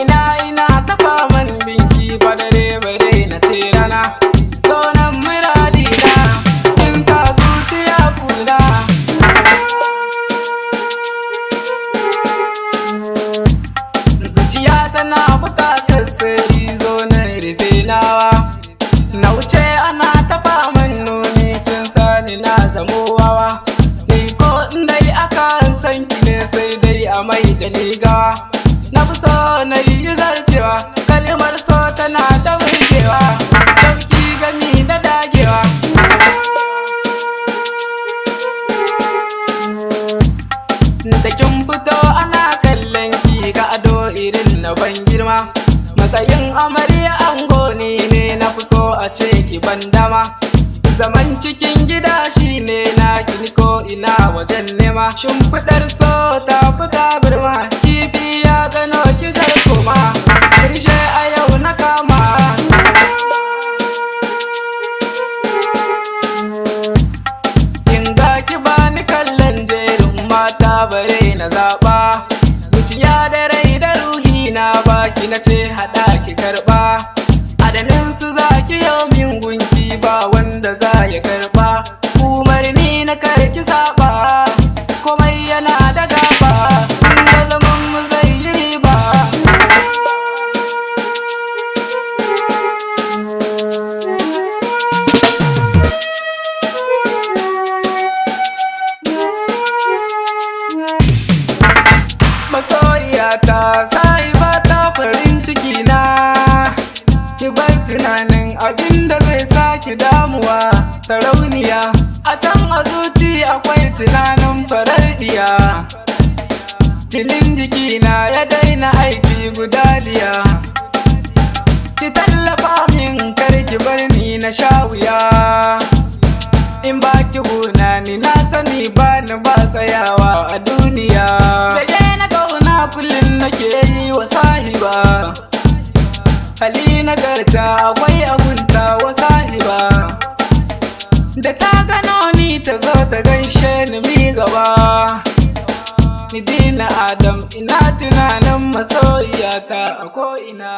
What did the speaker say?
ina ta faman binki ba dare ba dai na tirana. Zonan muradina kin sa zuciya kuna. Zuciya tana bukatar sirri, zo na rufe nawa. Na wuce ana ta faman nuni, kin sani na zamo wawa. Ni ko dai akan san ki ne sai dai a mai da ni gawa. Na fi so na yi zarcewa, kalmar so tana ta burgewa. Dauki gami da dagewa. Da kin fito ana kallon ki ga ado irin na ban girma. Matsayin amarya ango ne na fi so a ce ki ban dama. Zaman cikin gida shine na kini ko ina wajen nema. Shimfiɗar so ta fita birma, kifi ya gano ki koma. Karshe a yau na kama. Kin ga ki bani kallon jerin mata bare na zaɓa. Zuciya da rai da ruhi na baki na ce haɗa ki karɓa. Adanin su za ki yau min gunki ba wanda za ya karɓa. Umarni na karki saba, komai yana da gaba. Inda zaman mu zai yi riba. Masoyiya ta sai ba ta farin ciki na. Ki bar tunanin abinda zai saki damuwa. Sarauniya a can a zuci akwai tunanin farar diya. Jinin jikina ya daina aiki gudaliya. Ki tallafa min kar ki bar ni na sha wuya. In ba ki guna ni na sani ba ni ba tsayawa a duniya. Bege na kauna kullum nake yi wa sahiba. Hali nagarta akwai abunta wa sahiba. Da ta gano ni ta zo ta gaishe ni mi gaba. Ni dina Adam ina tunanin masoyiyata a ko'ina.